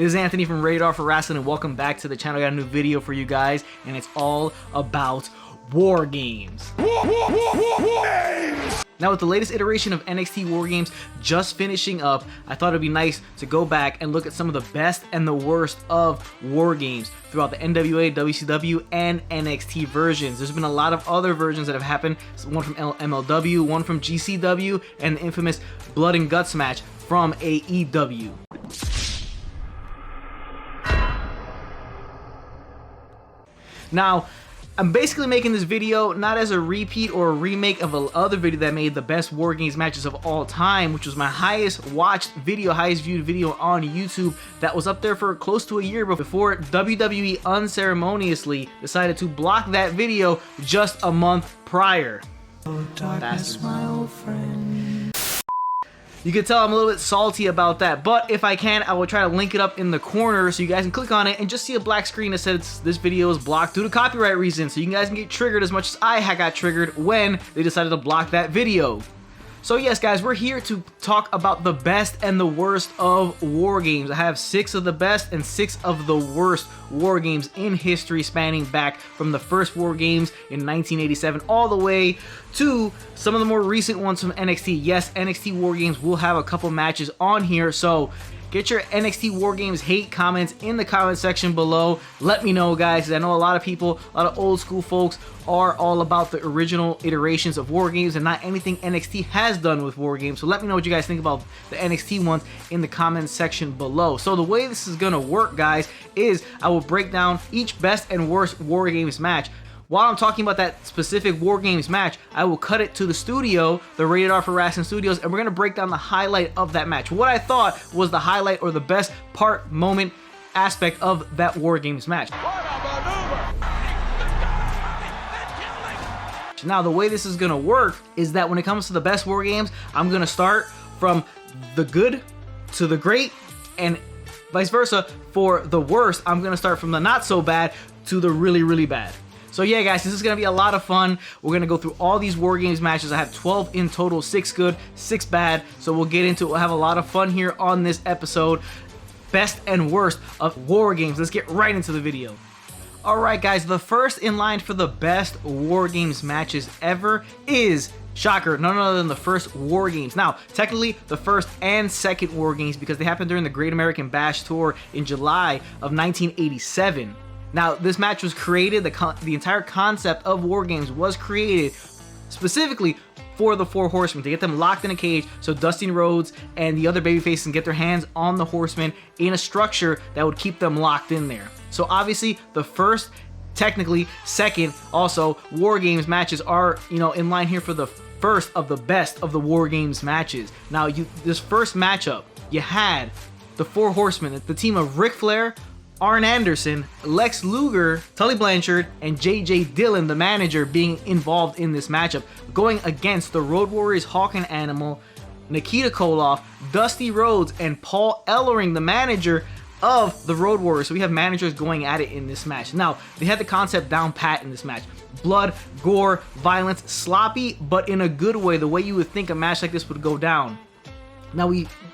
This is Anthony from Radar for Wrestling, and welcome back to the channel. I got a new video for you guys, and it's all about War Games. Now, with the latest iteration of NXT War Games just finishing up, I thought it'd be nice to go back and look at some of the best and the worst of War Games throughout the NWA, WCW, and NXT versions. There's been a lot of other versions that have happened, one from MLW, one from GCW, and the infamous Blood and Guts match from AEW. Now, I'm basically making this video not as a repeat or a remake of another video that made the best War Games matches of all time, which was my highest watched video, highest viewed video on YouTube that was up there for close to a year before WWE unceremoniously decided to block that video just a month prior. Oh, darkness, my old friend. You can tell I'm a little bit salty about that, but if I can, I will try to link it up in the corner so you guys can click on it and just see a black screen that says this video is blocked due to copyright reasons, so you guys can get triggered as much as I got triggered when they decided to block that video. So yes, guys, we're here to talk about the best and the worst of War Games. I have 6 of the best and 6 of the worst War Games in history, spanning back from the first War Games in 1987 all the way to some of the more recent ones from NXT. Yes, NXT War Games will have a couple matches on here, so get your NXT War Games hate comments in the comment section below. Let me know, guys, because I know a lot of people, a lot of old school folks are all about the original iterations of War Games and not anything NXT has done with War Games. So let me know what you guys think about the NXT ones in the comment section below. So the way this is going to work, guys, is I will break down each best and worst War Games match. While I'm talking about that specific War Games match, I will cut it to the studio, the Radar for Wrestling Studios, and we're going to break down the highlight of that match. What I thought was the highlight or the best part, moment, aspect of that War Games match. Now, the way this is going to work is that when it comes to the best War Games, I'm going to start from the good to the great, and vice versa. For the worst, I'm going to start from the not so bad to the really, really bad. So yeah, guys, this is going to be a lot of fun. We're going to go through all these War Games matches. I have 12 in total, 6 good, 6 bad. So we'll get into it. We'll have a lot of fun here on this episode. Best and worst of War Games. Let's get right into the video. Alright, guys, the first in line for the best War Games matches ever is, shocker, none other than the first War Games. Now, technically, the first and second War Games because they happened during the Great American Bash Tour in July of 1987. Now, this match was created, the entire concept of War Games was created specifically for the 4 Horsemen, to get them locked in a cage so Dusty Rhodes and the other babyfaces can get their hands on the Horsemen in a structure that would keep them locked in there. So obviously, the first, technically, second, also, War Games matches are, in line here for the first of the best of the War Games matches. Now, this first matchup, you had the 4 Horsemen, the team of Ric Flair, Arn Anderson, Lex Luger, Tully Blanchard, and J.J. Dillon, the manager, being involved in this matchup, going against the Road Warriors Hawk and Animal, Nikita Koloff, Dusty Rhodes, and Paul Ellering, the manager of the Road Warriors. So we have managers going at it in this match. Now, they had the concept down pat in this match. Blood, gore, violence, sloppy, but in a good way, the way you would think a match like this would go down. Now,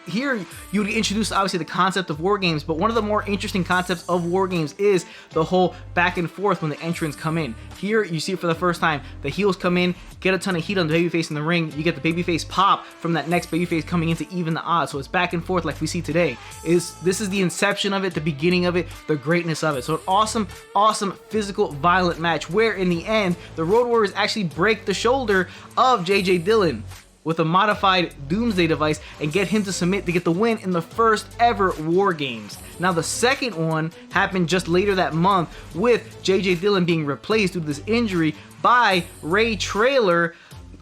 here you would introduce obviously the concept of War Games, but one of the more interesting concepts of War Games is the whole back and forth when the entrants come in. Here you see it for the first time. The heels come in, get a ton of heat on the babyface in the ring. You get the babyface pop from that next babyface coming in to even the odds. So it's back and forth like we see today. This is the inception of it, the beginning of it, the greatness of it. So an awesome, awesome physical, violent match where in the end, the Road Warriors actually break the shoulder of J.J. Dillon with a modified Doomsday device and get him to submit to get the win in the first ever War Games. Now, the second one happened just later that month with J.J. Dillon being replaced due to this injury by Ray Traylor,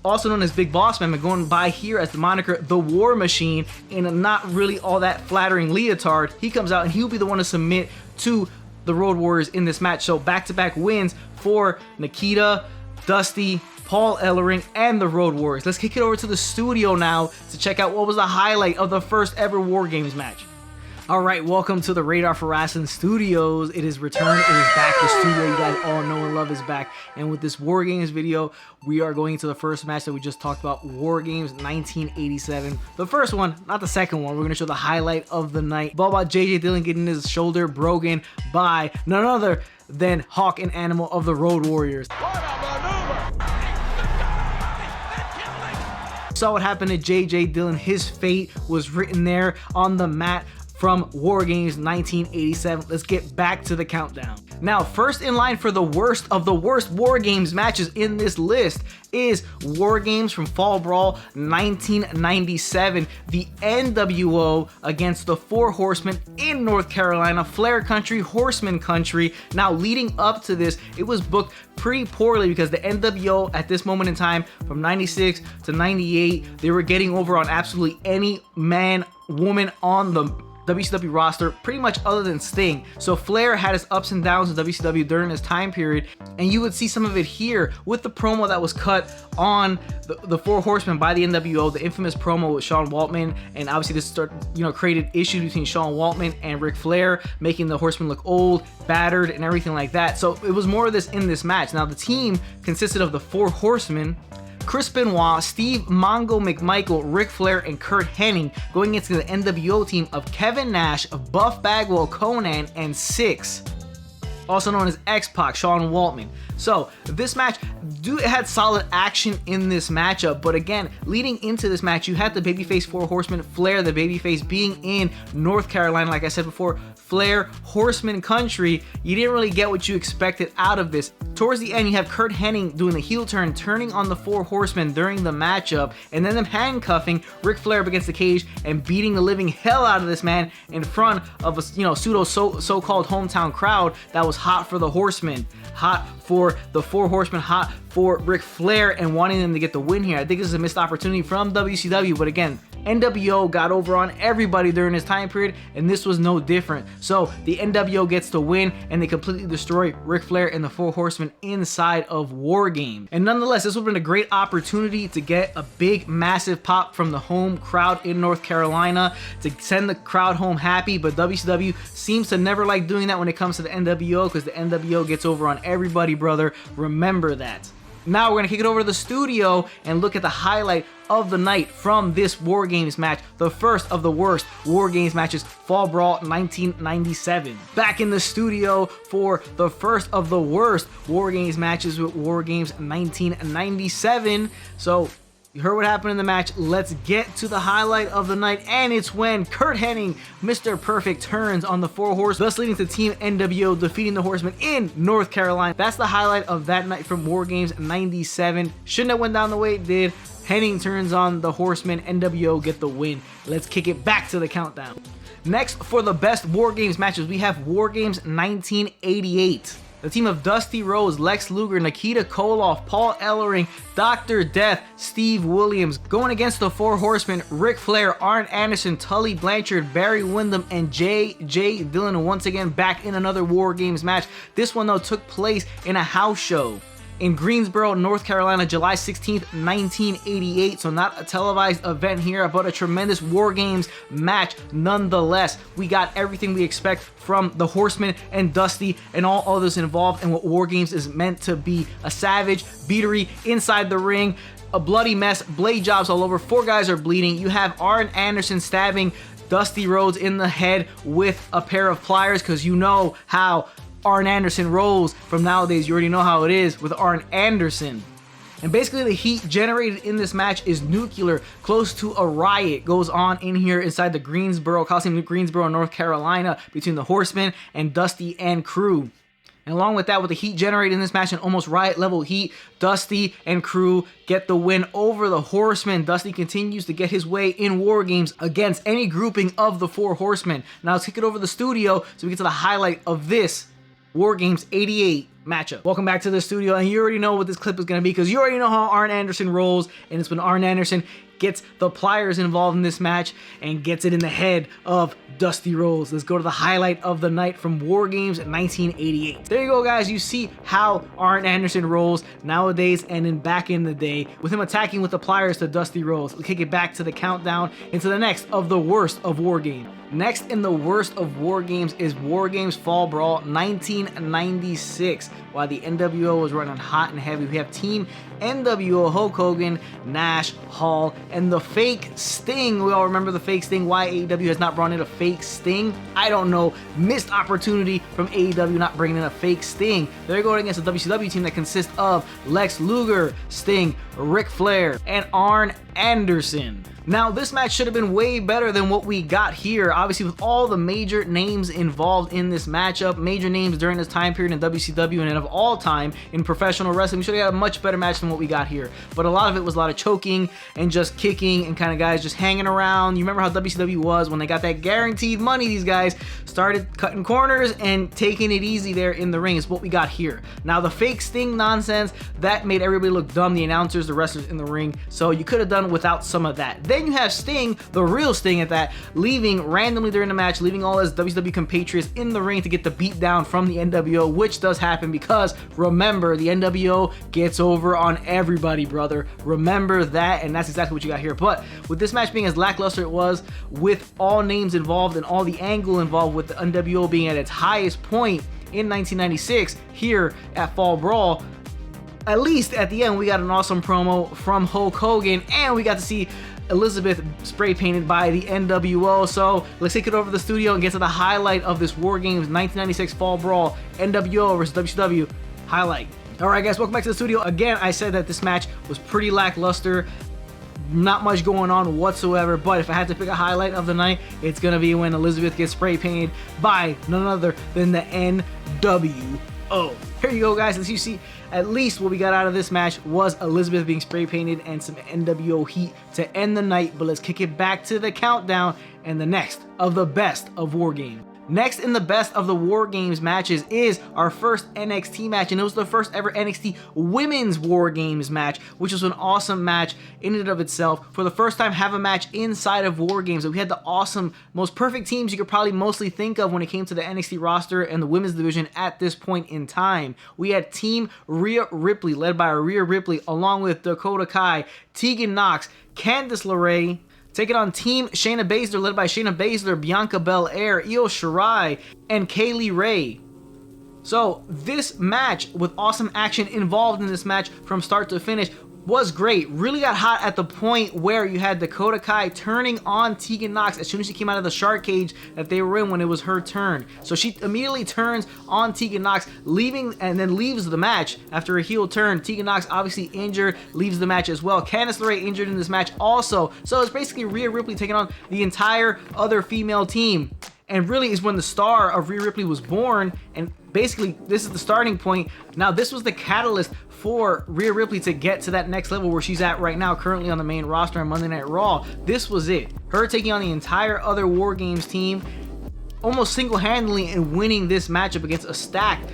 also known as Big Boss Man, going by here as the moniker The War Machine, in a not really all that flattering leotard. He comes out and he'll be the one to submit to the Road Warriors in this match. So back-to-back wins for Nikita, Dusty, Paul Ellering, and the Road Warriors. Let's kick it over to the studio now to check out what was the highlight of the first ever War Games match. All right, welcome to the Radar for Wrestling Studios. It is returned. It is back. The studio you guys all know and love is back. And with this War Games video, we are going into the first match that we just talked about, War Games 1987. The first one, not the second one. We're going to show the highlight of the night. It's all about J.J. Dillon getting his shoulder broken by none other than Hawk and Animal of the Road Warriors. Saw what happened to J.J. Dillon. His fate was written there on the mat from War Games 1987. Let's get back to the countdown. Now, first in line for the worst of the worst War Games matches in this list is War Games from Fall Brawl 1997, the NWO against the Four Horsemen in North Carolina, Flair Country, Horseman Country. Now, leading up to this, it was booked pretty poorly because the NWO at this moment in time, from 96 to 98, they were getting over on absolutely any man, woman on the WCW roster, pretty much other than Sting. So Flair had his ups and downs in WCW during this time period, and you would see some of it here with the promo that was cut on the Four Horsemen by the NWO, the infamous promo with Sean Waltman, and obviously this created issues between Sean Waltman and Ric Flair, making the Horsemen look old, battered, and everything like that. So it was more of this in this match. Now the team consisted of the Four Horsemen, Chris Benoit, Steve Mongo McMichael, Ric Flair, and Kurt Hennig, going into the NWO team of Kevin Nash, Buff Bagwell, Conan, and Six, also known as X-Pac, Sean Waltman. So this match, it had solid action in this matchup, but again, leading into this match, you had the babyface Four Horsemen, Flair, the babyface, being in North Carolina. Like I said before, Flair, Horseman Country. You didn't really get what you expected out of this. Towards the end, you have Kurt Hennig doing the heel turn, turning on the Four Horsemen during the matchup, and then them handcuffing Ric Flair up against the cage and beating the living hell out of this man in front of a pseudo so-called hometown crowd that was hot for the Horsemen, hot for the Four Horsemen, hot for Ric Flair, and wanting them to get the win here. I think this is a missed opportunity from WCW, but again, NWO got over on everybody during this time period, and this was no different. So the NWO gets the win, and they completely destroy Ric Flair and the Four Horsemen inside of War Games. And nonetheless, this would have been a great opportunity to get a big, massive pop from the home crowd in North Carolina to send the crowd home happy, but WCW seems to never like doing that when it comes to the NWO, because the NWO gets over on everybody, brother. Remember that. Now we're going to kick it over to the studio and look at the highlight of the night from this War Games match, the first of the worst War Games matches, Fall Brawl 1997. Back in the studio for the first of the worst War Games matches with War Games 1997. So you heard what happened in the match. Let's get to the highlight of the night, and it's when Kurt Hennig, Mr. Perfect, turns on the Four Horsemen, thus leading to Team NWO defeating the Horsemen in North Carolina. That's the highlight of that night from War Games 97. Shouldn't have went down the way it did. Hennig turns on the Horsemen, NWO get the win. Let's kick it back to the countdown. Next, for the best War Games matches, we have War Games 1988. The team of Dusty Rhodes, Lex Luger, Nikita Koloff, Paul Ellering, Dr. Death, Steve Williams, going against the Four Horsemen, Ric Flair, Arn Anderson, Tully Blanchard, Barry Windham, and J.J. Dillon once again back in another War Games match. This one, though, took place in a house show in Greensboro, North Carolina, July 16th, 1988. So not a televised event here, but a tremendous War Games match nonetheless. We got everything we expect from the Horsemen and Dusty and all others involved in what War Games is meant to be. A savage beatery inside the ring, a bloody mess, blade jobs all over, 4 guys are bleeding. You have Arn Anderson stabbing Dusty Rhodes in the head with a pair of pliers, because you know how Arn Anderson rolls from nowadays. You already know how it is with Arn Anderson. And basically the heat generated in this match is nuclear. Close to a riot goes on in here inside the Greensboro Coliseum, Greensboro, North Carolina, between the Horsemen and Dusty and crew. And along with that, with the heat generated in this match and almost riot level heat, Dusty and crew get the win over the Horsemen. Dusty continues to get his way in War Games against any grouping of the Four Horsemen. Now let's kick it over to the studio so we get to the highlight of this War Games 88 matchup. Welcome back to the studio, and you already know what this clip is going to be, because you already know how Arn Anderson rolls, and it's when Arn Anderson gets the pliers involved in this match and gets it in the head of Dusty Rhodes. Let's go to the highlight of the night from War Games 1988. There you go, guys. You see how Arn Anderson rolls nowadays and then back in the day, with him attacking with the pliers to Dusty Rhodes. Let's kick it back to the countdown into the next of the worst of War Games. Next in the Worst of Wargames is Wargames Fall Brawl 1996. While the NWO was running hot and heavy, we have Team NWO, Hulk Hogan, Nash, Hall, and the fake Sting. We all remember the fake Sting. Why AEW has not brought in a fake Sting? I don't know. Missed opportunity from AEW not bringing in a fake Sting. They're going against a WCW team that consists of Lex Luger, Sting, Ric Flair, and Arn Anderson. Now, this match should have been way better than what we got here. Obviously, with all the major names involved in this matchup, major names during this time period in WCW and of all time in professional wrestling, we should have got a much better match than what we got here. But a lot of it was a lot of choking and just kicking and kind of guys just hanging around. You remember how WCW was when they got that guaranteed money? These guys started cutting corners and taking it easy there in the ring is what we got here. Now, the fake Sting nonsense, that made everybody look dumb, the announcers, the wrestlers in the ring. So you could have done without some of that. Then you have Sting, the real Sting at that, leaving randomly during the match, leaving all his WCW compatriots in the ring to get the beat down from the NWO, which does happen because, remember, the NWO gets over on everybody, brother. Remember that, and that's exactly what you got here. But with this match being as lackluster it was, with all names involved and all the angle involved, with the NWO being at its highest point in 1996 here at Fall Brawl, at least at the end we got an awesome promo from Hulk Hogan, and we got to see Elizabeth spray painted by the NWO. So let's take it over to the studio and get to the highlight of this War Games 1996 Fall Brawl, NWO versus WCW highlight. Alright guys, welcome back to the studio. Again, I said that this match was pretty lackluster. Not much going on whatsoever, but if I had to pick a highlight of the night, it's gonna be when Elizabeth gets spray painted by none other than the NWO. Here you go, guys. As you see, at least what we got out of this match was Elizabeth being spray painted and some NWO heat to end the night. But let's kick it back to the countdown and the next of the best of War Games. Next in the best of the War Games matches is our first NXT match, and it was the first ever NXT Women's War Games match, which was an awesome match in and of itself. For the first time, have a match inside of War Games, and we had the awesome, most perfect teams you could probably mostly think of when it came to the NXT roster and the women's division at this point in time. We had Team Rhea Ripley, led by Rhea Ripley, along with Dakota Kai, Tegan Nox, Candice LeRae, taking on Team Shayna Baszler, led by Shayna Baszler, Bianca Belair, Io Shirai, and Kaylee Ray. So this match, with awesome action involved in this match from start to finish, was great. Really got hot at the point where you had Dakota Kai turning on Tegan Nox as soon as she came out of the shark cage that they were in when it was her turn. So she immediately turns on Tegan Nox, leaving and then leaves the match after a heel turn. Tegan Nox obviously injured, leaves the match as well. Candice LeRae injured in this match also. So it's basically Rhea Ripley taking on the entire other female team. And really is when the star of Rhea Ripley was born, and basically this is the starting point. Now this was the catalyst for Rhea Ripley to get to that next level where she's at right now, currently on the main roster on Monday Night Raw. This was it. Her taking on the entire other War Games team, almost single-handedly, and winning this matchup against a stacked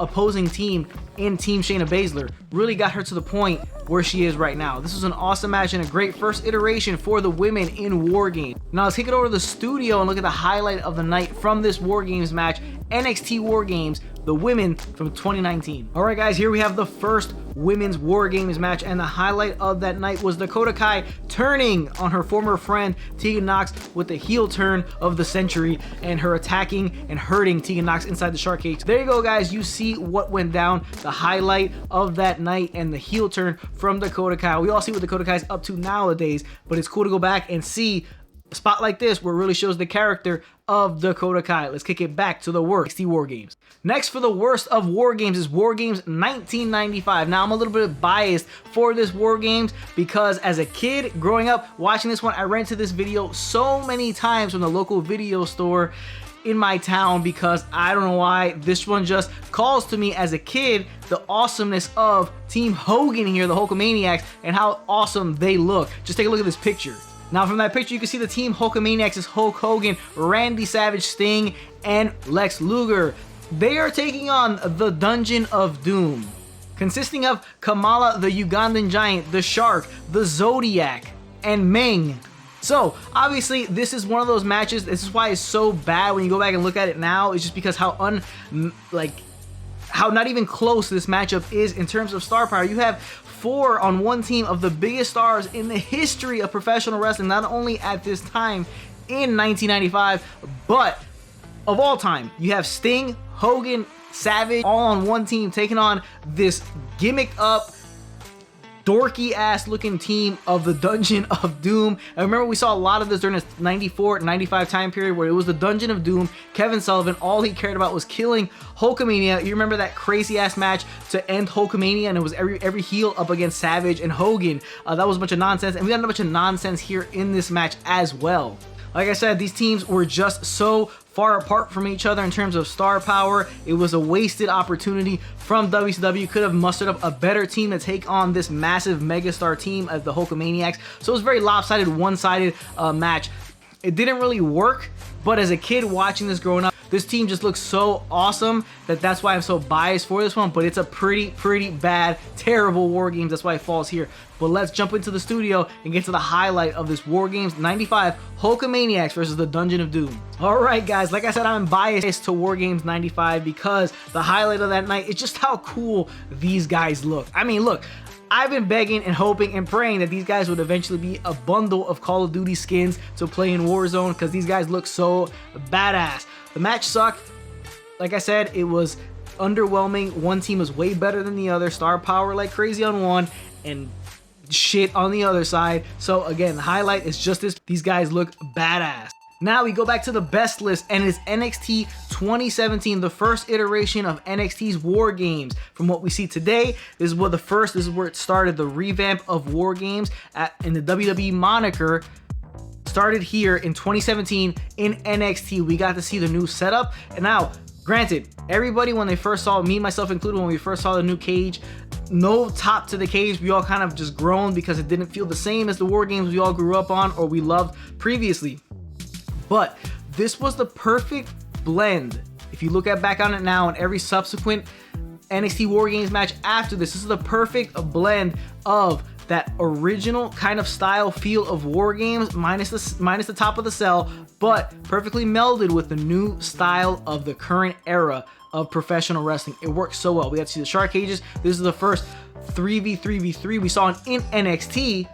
opposing team in Team Shayna Baszler. Really got her to the point where she is right now. This was an awesome match and a great first iteration for the women in War Games. Now let's take it over to the studio and look at the highlight of the night from this War Games match, NXT War Games, the women from 2019. Alright guys, here we have the first women's War Games match, and the highlight of that night was Dakota Kai turning on her former friend Tegan Nox with the heel turn of the century, and her attacking and hurting Tegan Nox inside the shark cage. There you go guys, you see what went down, the highlight of that night and the heel turn from Dakota Kai. We all see what Dakota Kai's up to nowadays, but it's cool to go back and see a spot like this where it really shows the character of Dakota Kai. Let's kick it back to the Worst NXT War Games. Next for the Worst of War Games is War Games 1995. Now I'm a little bit biased for this War Games because as a kid growing up watching this one, I ran into this video so many times from the local video store in my town because I don't know why, this one just calls to me as a kid the awesomeness of Team Hogan here, the Hulkamaniacs, and how awesome they look. Just take a look at this picture. Now from that picture you can see the Team Hulkamaniacs is Hulk Hogan, Randy Savage, Sting, and Lex Luger. They are taking on the Dungeon of Doom, consisting of Kamala the Ugandan Giant, the Shark, the Zodiac, and Meng. So obviously this is one of those matches, this is why it's so bad when you go back and look at it now, it's just because how how not even close this matchup is in terms of star power. You have 4 on one team of the biggest stars in the history of professional wrestling, not only at this time in 1995, but of all time, you have Sting, Hogan, Savage all on one team taking on this gimmicked up, dorky ass looking team of the Dungeon of Doom. And remember, we saw a lot of this during this 94 95 time period where it was the Dungeon of Doom. Kevin Sullivan, all he cared about was killing Hulkamania. You remember that crazy ass match to end Hulkamania, and it was every heel up against Savage and Hogan. That was a bunch of nonsense, and we got a bunch of nonsense here in this match as well. Like I said, these teams were just so far apart from each other in terms of star power. It was a wasted opportunity from WCW. Could have mustered up a better team to take on this massive megastar team as the Hulkamaniacs. So it was a very lopsided, one-sided match. It didn't really work, but as a kid watching this growing up, this team just looks so awesome that's why I'm so biased for this one. But it's a pretty bad, terrible War Games. That's why it falls here. But let's jump into the studio and get to the highlight of this War Games 95 Hulkamaniacs versus the Dungeon of Doom. Alright guys, like I said, I'm biased to War Games 95 because the highlight of that night is just how cool these guys look. I mean, look, I've been begging and hoping and praying that these guys would eventually be a bundle of Call of Duty skins to play in Warzone because these guys look so badass. The match sucked. Like I said, it was underwhelming. One team was way better than the other. Star power like crazy on one and shit on the other side. So again, the highlight is just this. These guys look badass. Now we go back to the best list, and it's NXT 2017, the first iteration of NXT's War Games. From what we see today, this is where it started. The revamp of War Games in the WWE moniker started here in 2017 in NXT. We got to see the new setup, and now, granted, everybody when they first saw, me myself included, when we first saw the new cage, no top to the cage, we all kind of just groaned because it didn't feel the same as the War Games we all grew up on or we loved previously. But this was the perfect blend. If you look back on it now, and every subsequent NXT War Games match after this is the perfect blend of that original kind of style feel of War Games minus the top of the cell, but perfectly melded with the new style of the current era of professional wrestling. It works so well. We got to see the shark cages. This is the first 3v3v3 we saw in NXT.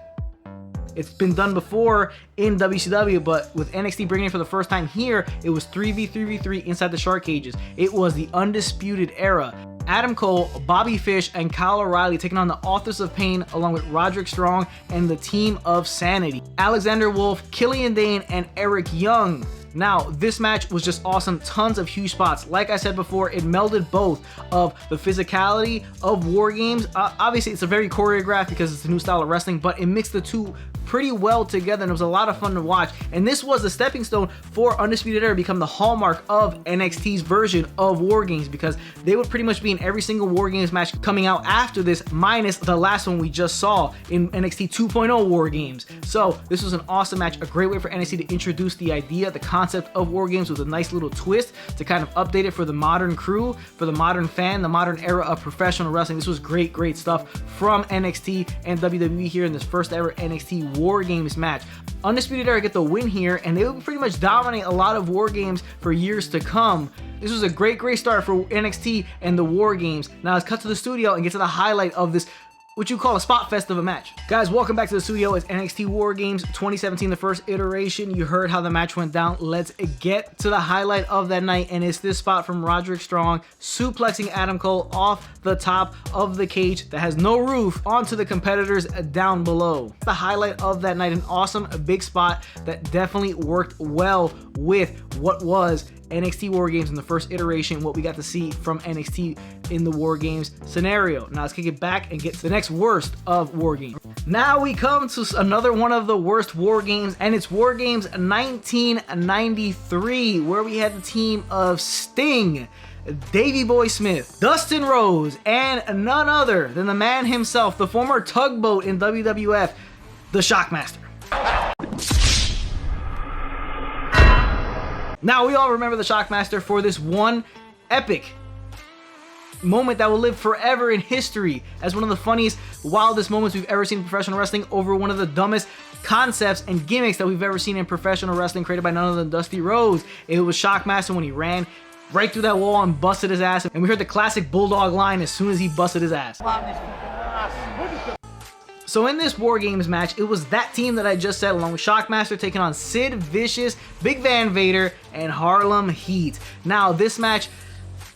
It's been done before in WCW, but with NXT bringing it for the first time here, it was 3v3v3 inside the shark cages. It was the Undisputed Era. Adam Cole, Bobby Fish, and Kyle O'Reilly taking on the Authors of Pain along with Roderick Strong and the Team of Sanity. Alexander Wolf, Killian Dane, and Eric Young. Now, this match was just awesome. Tons of huge spots. Like I said before, it melded both of the physicality of War Games. Obviously, it's a very choreographed because it's a new style of wrestling, but it mixed the two pretty well together, and it was a lot of fun to watch. And this was the stepping stone for Undisputed Era to become the hallmark of NXT's version of War Games, because they would pretty much be in every single War Games match coming out after this, minus the last one we just saw in NXT 2.0 War Games. So this was an awesome match, a great way for NXT to introduce the idea, the concept of War Games with a nice little twist to kind of update it for the modern crew, for the modern fan, the modern era of professional wrestling. This was great stuff from NXT and WWE here in this first ever NXT War Games match. Undisputed Era get the win here, and they will pretty much dominate a lot of War Games for years to come. This was a great start for NXT and the War Games. Now let's cut to the studio and get to the highlight of this, what you call a spot fest of a match. Guys, welcome back to the studio. It's NXT War Games 2017, the first iteration. You heard how the match went down. Let's get to the highlight of that night, and it's this spot from Roderick Strong suplexing Adam Cole off the top of the cage that has no roof onto the competitors down below. The highlight of that night, an awesome big spot that definitely worked well with what was NXT War Games in the first iteration, what we got to see from NXT in the War Games scenario. Now let's kick it back and get to the next worst of War Games. Now we come to another one of the worst War Games, and it's War Games 1993, where we had the team of Sting, Davey Boy Smith, Dustin Rhodes, and none other than the man himself, the former tugboat in WWF, the Shockmaster. Now, we all remember the Shockmaster for this one epic moment that will live forever in history as one of the funniest, wildest moments we've ever seen in professional wrestling over one of the dumbest concepts and gimmicks that we've ever seen in professional wrestling, created by none other than Dusty Rhodes. It was Shockmaster when he ran right through that wall and busted his ass, and we heard the classic Bulldog line as soon as he busted his ass. So in this War Games match, it was that team that I just said, along with Shockmaster, taking on Sid Vicious, Big Van Vader, and Harlem Heat. Now, this match,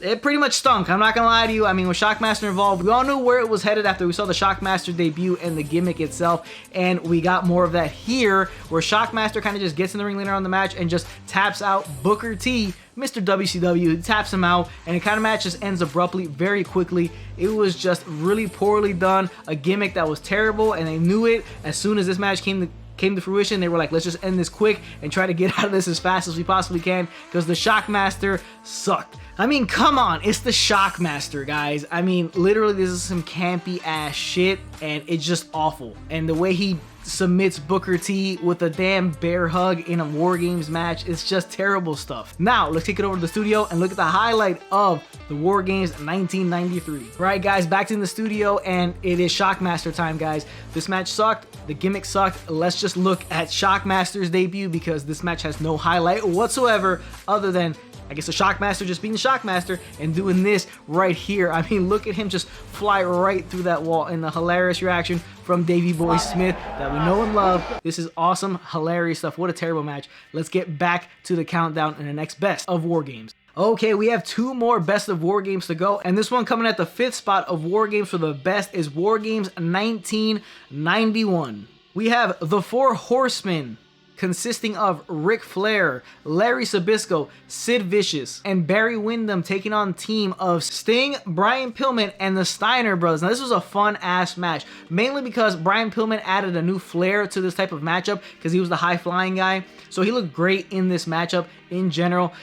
it pretty much stunk. I'm not gonna lie to you. I mean, with Shockmaster involved, we all knew where it was headed after we saw the Shockmaster debut and the gimmick itself, and we got more of that here, where Shockmaster kind of just gets in the ring later on in the match and just taps out Booker T, Mr. WCW, taps him out, and it kind of match just ends abruptly, very quickly. It was just really poorly done, a gimmick that was terrible, and they knew it as soon as this match came to fruition. They were like, let's just end this quick and try to get out of this as fast as we possibly can, because the Shockmaster sucked. I mean, come on, it's the Shockmaster, guys. I mean, literally, this is some campy ass shit, and it's just awful. And the way he submits Booker T with a damn bear hug in a War Games match, it's just terrible stuff. Now, let's take it over to the studio and look at the highlight of the War Games 1993. Right, guys, back in the studio, and it is Shockmaster time, guys. This match sucked. The gimmick sucked. Let's just look at Shockmaster's debut, because this match has no highlight whatsoever other than, I guess, the Shockmaster just being the Shockmaster and doing this right here. I mean, look at him just fly right through that wall, and the hilarious reaction from Davey Boy Smith that we know and love. This is awesome, hilarious stuff. What a terrible match. Let's get back to the countdown and the next best of War Games. Okay, we have 2 more best of War Games to go, and this one coming at the 5th spot of War Games for the best is War Games 1991. We have the 4 Horsemen, consisting of Ric Flair, Larry Sabisco, Sid Vicious, and Barry Windham, taking on a team of Sting, Brian Pillman, and the Steiner Brothers. Now, this was a fun-ass match, mainly because Brian Pillman added a new flair to this type of matchup, because he was the high-flying guy, so he looked great in this matchup in general.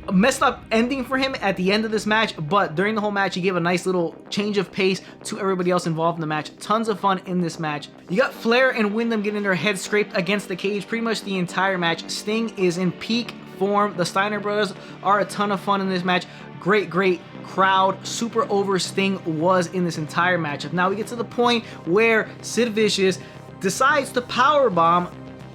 A messed up ending for him at the end of this match, but during the whole match he gave a nice little change of pace to everybody else involved in the match. Tons of fun in this match. You got Flair and Windham getting their heads scraped against the cage pretty much the entire match. Sting is in peak form. The Steiner Brothers are a ton of fun in this match. Great crowd. Super over Sting was in this entire matchup. Now we get to the point where Sid Vicious decides to powerbomb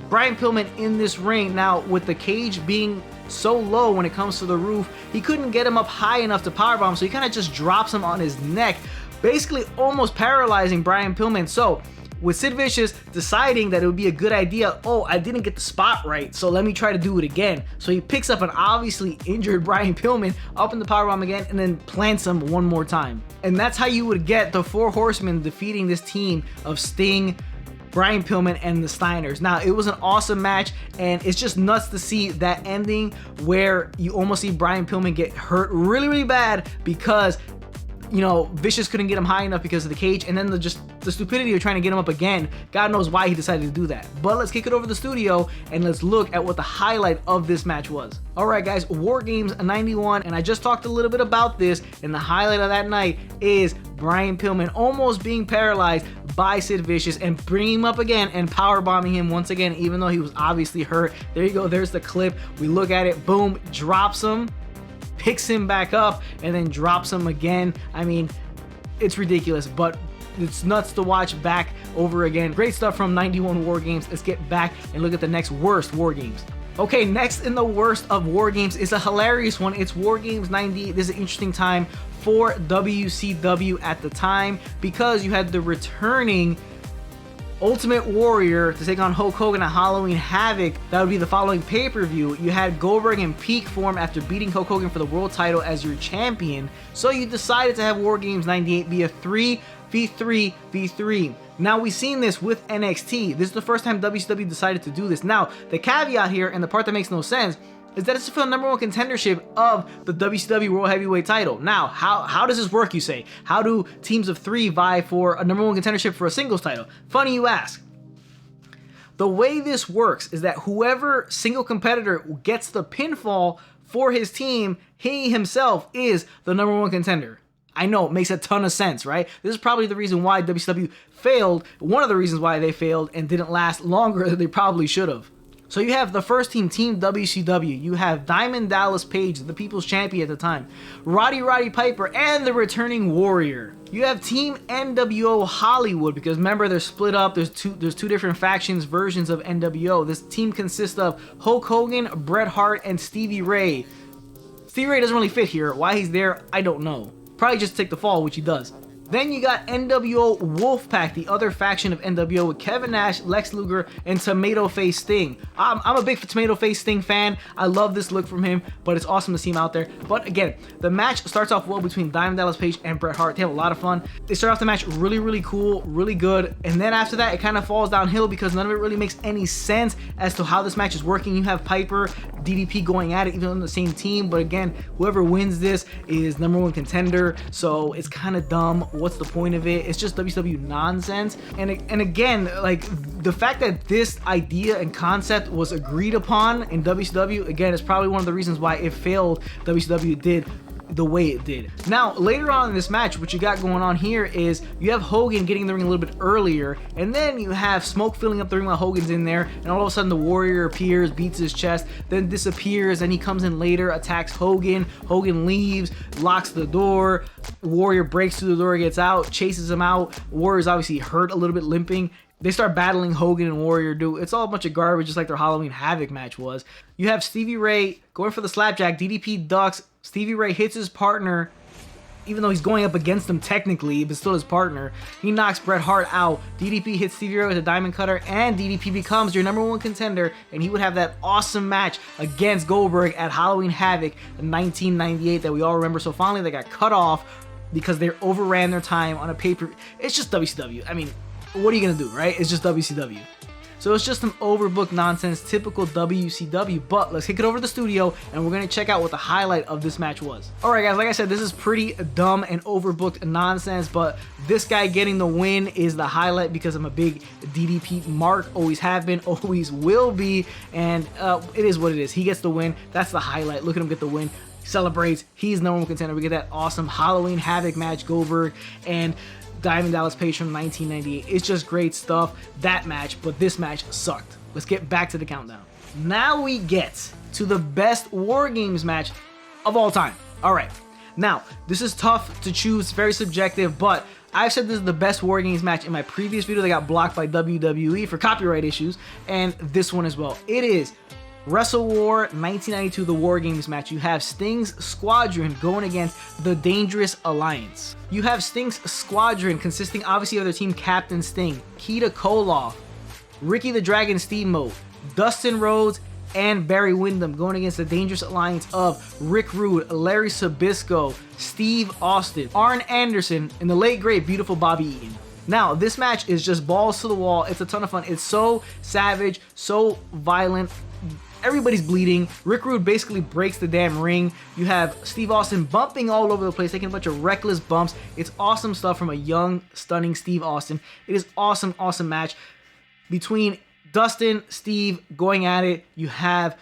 Brian Pillman in this ring. Now, with the cage being so low when it comes to the roof, he couldn't get him up high enough to powerbomb, so he kind of just drops him on his neck, basically almost paralyzing Brian Pillman. So with Sid Vicious deciding that it would be a good idea, oh, I didn't get the spot right, so let me try to do it again. So he picks up an obviously injured Brian Pillman up in the powerbomb again, and then plants him one more time. And that's how you would get the 4 Horsemen defeating this team of Sting, Brian Pillman, and the Steiners. Now, it was an awesome match, and it's just nuts to see that ending where you almost see Brian Pillman get hurt really bad because, you know, Vicious couldn't get him high enough because of the cage, and then the stupidity of trying to get him up again. God knows why he decided to do that. But let's kick it over to the studio and let's look at what the highlight of this match was. Alright guys, War Games 91, and I just talked a little bit about this, and the highlight of that night is Brian Pillman almost being paralyzed by Sid Vicious and bringing him up again and powerbombing him once again, even though he was obviously hurt. There you go, there's the clip. We look at it, boom, drops him, picks him back up, and then drops him again. I mean, it's ridiculous, but it's nuts to watch back over again. Great stuff from 91 War Games. Let's get back and look at the next Worst War Games. Okay, next in the Worst of War Games is a hilarious one. It's War Games 90. This is an interesting time for WCW at the time, because you had the returning Ultimate Warrior to take on Hulk Hogan at Halloween Havoc. That would be the following pay-per-view. You had Goldberg in peak form after beating Hulk Hogan for the world title as your champion. So you decided to have War Games 98 be a 3v3v3. Now, we've seen this with NXT. This is the first time WCW decided to do this. Now, the caveat here, and the part that makes no sense, is that it's for the #1 contendership of the WCW World Heavyweight title. Now, how does this work, you say? How do teams of 3 vie for a #1 contendership for a singles title? Funny you ask. The way this works is that whoever single competitor gets the pinfall for his team, he himself is the #1 contender. I know, it makes a ton of sense, right? This is probably the reason why WCW failed, one of the reasons why they failed and didn't last longer than they probably should have. So you have the first team, Team WCW. You have Diamond Dallas Page, the People's Champion at the time, Roddy Piper, and the returning Warrior. You have Team NWO Hollywood, because remember, they're split up. There's two different factions, versions of NWO. This team consists of Hulk Hogan, Bret Hart, and Stevie Ray. Stevie Ray doesn't really fit here. Why he's there, I don't know. Probably just take the fall, which he does. Then you got NWO Wolfpack, the other faction of NWO with Kevin Nash, Lex Luger, and Tomato Face Sting. I'm a big Tomato Face Sting fan. I love this look from him, but it's awesome to see him out there. But again, the match starts off well between Diamond Dallas Page and Bret Hart. They have a lot of fun. They start off the match really cool, really good, and then after that, it kind of falls downhill because none of it really makes any sense as to how this match is working. You have Piper, DDP going at it, even on the same team, but again, whoever wins this is #1 contender, so it's kind of dumb. What's the point of it? It's just WCW nonsense. And again, like, the fact that this idea and concept was agreed upon in WCW, again, is probably one of the reasons why it failed. WCW did the way it did. Now, later on in this match, what you got going on here is you have Hogan getting in the ring a little bit earlier, and then you have smoke filling up the ring while Hogan's in there, and all of a sudden the Warrior appears, beats his chest, then disappears, and he comes in later, attacks Hogan. Hogan leaves, locks the door. Warrior breaks through the door, gets out, chases him out. Warrior's obviously hurt, a little bit limping. They start battling. Hogan and Warrior do. It's all a bunch of garbage, just like their Halloween Havoc match was. You have Stevie Ray going for the slapjack. DDP ducks. Stevie Ray hits his partner, even though he's going up against him technically, but still his partner. He knocks Bret Hart out. DDP hits Stevie Ray with a diamond cutter, and DDP becomes your #1 contender, and he would have that awesome match against Goldberg at Halloween Havoc in 1998 that we all remember so fondly. They got cut off because they overran their time on a pay-per-view. It's just WCW. I mean, what are you gonna do, right? It's just WCW. So it's just some overbooked nonsense, typical WCW. But let's kick it over to the studio and we're gonna check out what the highlight of this match was. Alright guys, like I said, this is pretty dumb and overbooked nonsense, but this guy getting the win is the highlight because I'm a big DDP mark, always have been, always will be, and it is what it is. He gets the win. That's the highlight. Look at him get the win. Celebrates. He's #1 contender. We get that awesome Halloween Havoc match, Goldberg and Diamond Dallas Page from 1998. It's just great stuff, that match, but this match sucked. Let's get back to the countdown. Now we get to the best War Games match of all time. All right, now this is tough to choose, very subjective, but I've said this is the best War Games match in my previous video that got blocked by WWE for copyright issues, and this one as well. It is WrestleWar 1992, the War Games match. You have Sting's Squadron going against the Dangerous Alliance. You have Sting's Squadron consisting obviously of their team captain Sting, Keita Koloff, Ricky the Dragon Steamboat, Dustin Rhodes, and Barry Windham going against the Dangerous Alliance of Rick Rude, Larry Sabisco, Steve Austin, Arn Anderson, and the late great beautiful Bobby Eaton. Now, this match is just balls to the wall. It's a ton of fun. It's so savage, so violent. Everybody's bleeding. Rick Rude basically breaks the damn ring. You have Steve Austin bumping all over the place, taking a bunch of reckless bumps. It's awesome stuff from a young, stunning Steve Austin. It is awesome, awesome match. Between Dustin, Steve going at it, you have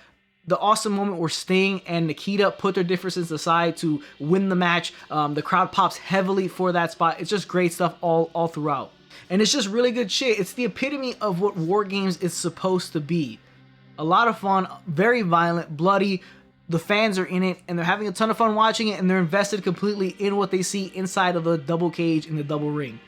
the awesome moment where Sting and Nikita put their differences aside to win the match. The crowd pops heavily for that spot. It's just great stuff all throughout. And it's just really good shit. It's the epitome of what War Games is supposed to be. A lot of fun, very violent, bloody. The fans are in it, and they're having a ton of fun watching it, and they're invested completely in what they see inside of the double cage in the double ring.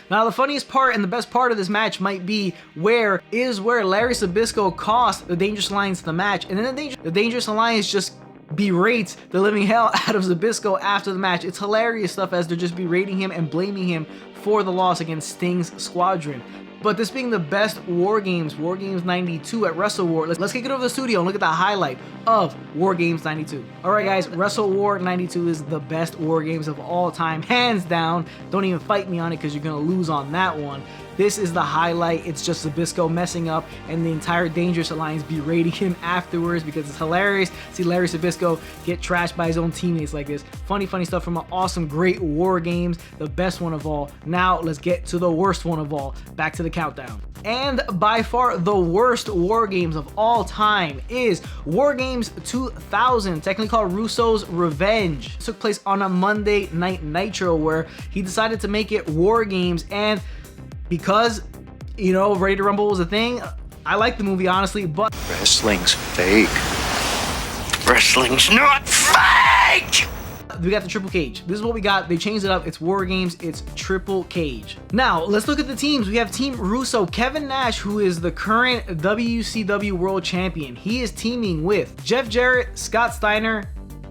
Now, the funniest part and the best part of this match might be where Larry Sabisco cost the Dangerous Alliance the match, and then the Dangerous Alliance just berates the living hell out of Sabisco after the match. It's hilarious stuff as they're just berating him and blaming him for the loss against Sting's Squadron. But this being the best War Games 92 at WrestleWar, let's kick it over to the studio and look at the highlight of War Games 92. Alright guys, WrestleWar 92 is the best War Games of all time, hands down. Don't even fight me on it because you're going to lose on that one. This is the highlight. It's just Sabisco messing up and the entire Dangerous Alliance berating him afterwards because it's hilarious to see Larry Sabisco get trashed by his own teammates like this. Funny stuff from an awesome, great War Games, the best one of all. Now let's get to the worst one of all. Back to the countdown. And by far the worst War Games of all time is War Games 2000, technically called Russo's Revenge. It took place on a Monday Night Nitro where he decided to make it War Games, and because, you know, Ready to Rumble was a thing, I like the movie honestly, but wrestling's fake. Wrestling's not fake! We got the triple cage. This is what we got. They changed it up. It's War Games. It's triple cage. Now, let's look at the teams. We have Team Russo. Kevin Nash, who is the current WCW World Champion. He is teaming with Jeff Jarrett, Scott Steiner,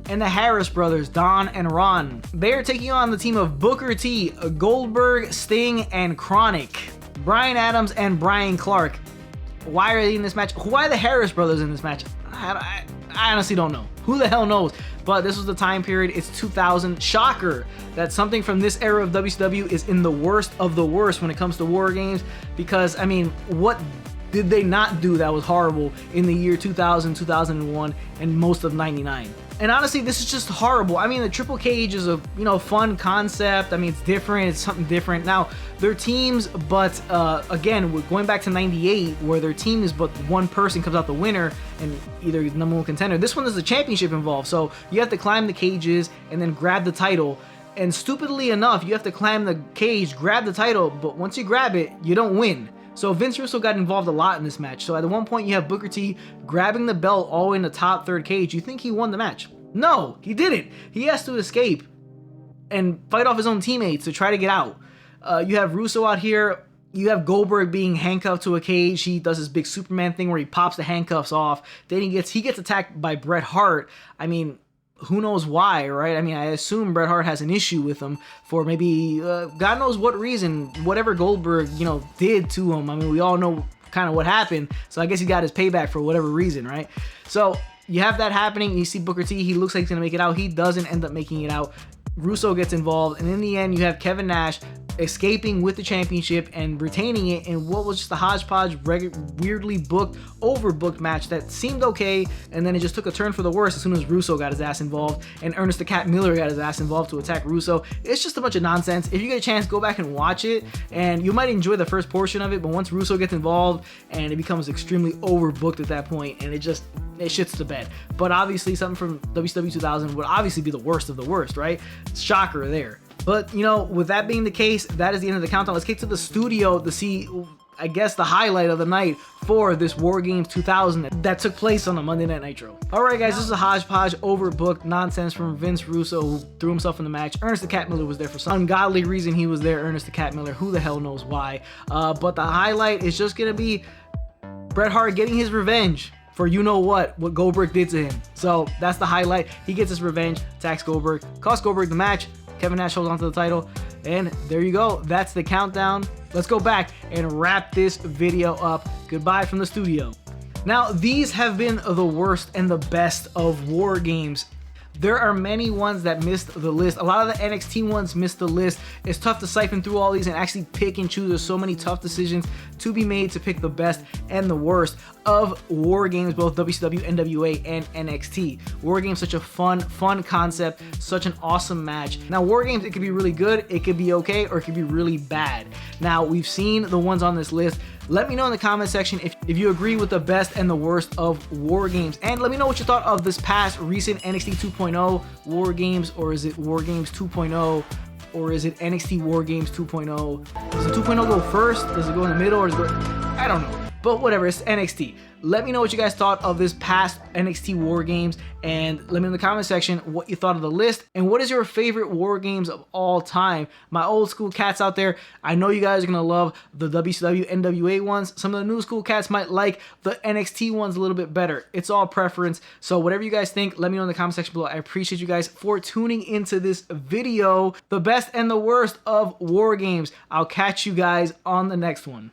and the Harris brothers, Don and Ron. They are taking on the team of Booker T, Goldberg, Sting, and Chronic. Bryan Adams and Brian Clark. Why are they in this match? Why are the Harris brothers in this match? I honestly don't know. Who the hell knows? But this was the time period. It's 2000. Shocker that something from this era of WCW is in the worst of the worst when it comes to War Games. Because, I mean, what did they not do that was horrible in the year 2000, 2001, and most of 99? And honestly, this is just horrible. I mean, the triple cage is a, you know, fun concept. I mean, it's different. It's something different. Now, they're teams, but again, we're going back to 98, where their team is but one person comes out the winner and either number one contender. This one is a championship involved, so you have to climb the cages and then grab the title. And stupidly enough, you have to climb the cage, grab the title, but once you grab it, you don't win. So Vince Russo got involved a lot in this match. So at one point you have Booker T grabbing the belt all the way in the top third cage. You think he won the match? No, he didn't. He has to escape and fight off his own teammates to try to get out. You have Russo out here. You have Goldberg being handcuffed to a cage. He does this big Superman thing where he pops the handcuffs off. Then he gets attacked by Bret Hart. I mean, who knows why, right? I mean, I assume Bret Hart has an issue with him for maybe God knows what reason, whatever Goldberg, you know, did to him. I mean, we all know kind of what happened, so I guess he got his payback for whatever reason, right? So you have that happening. You see Booker T, he looks like he's gonna make it out. He doesn't end up making it out. Russo gets involved, and in the end, you have Kevin Nash escaping with the championship and retaining it in what was just a hodgepodge, weirdly booked, overbooked match that seemed okay, and then it just took a turn for the worse as soon as Russo got his ass involved and Ernest the Cat Miller got his ass involved to attack Russo. It's just a bunch of nonsense. If you get a chance, go back and watch it, and you might enjoy the first portion of it, but once Russo gets involved, and it becomes extremely overbooked at that point, and it shits the bed. But obviously, something from WCW 2000 would obviously be the worst of the worst, right? Shocker there. But, you know, with that being the case, that is the end of the countdown. Let's get to the studio to see, I guess, the highlight of the night for this War Games 2000 that took place on a Monday Night Nitro. Alright guys, this is a hodgepodge, overbooked nonsense from Vince Russo, who threw himself in the match. Ernest the Cat Miller was there for some ungodly reason. He was there, Ernest the Cat Miller. Who the hell knows why? But the highlight is just going to be Bret Hart getting his revenge for you know what Goldberg did to him. So that's the highlight. He gets his revenge, attacks Goldberg, costs Goldberg the match. Kevin Nash holds on to the title, and there you go. That's the countdown. Let's go back and wrap this video up. Goodbye from the studio. Now, these have been the worst and the best of War Games. There are many ones that missed the list. A lot of the NXT ones missed the list. It's tough to siphon through all these and actually pick and choose. There's so many tough decisions to be made to pick the best and the worst of War Games, both WCW, NWA, and NXT. War Games, such a fun concept, such an awesome match. Now, War Games, it could be really good, it could be okay, or it could be really bad. Now, we've seen the ones on this list. Let me know in the comment section if you agree with the best and the worst of War Games. And let me know what you thought of this past recent NXT 2.0 War Games, or is it War Games 2.0, or is it NXT War Games 2.0? Does the 2.0 go first? Does it go in the middle, or does it go... I don't know. But whatever, it's NXT. Let me know what you guys thought of this past NXT War Games, and let me know in the comment section what you thought of the list, and what is your favorite War Games of all time. My old school cats out there, I know you guys are going to love the WCW NWA ones. Some of the new school cats might like the NXT ones a little bit better. It's all preference, so whatever you guys think, let me know in the comment section below. I appreciate you guys for tuning into this video, the best and the worst of War Games. I'll catch you guys on the next one.